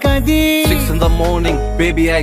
kadi 6 in the morning baby I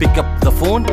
pick up the phone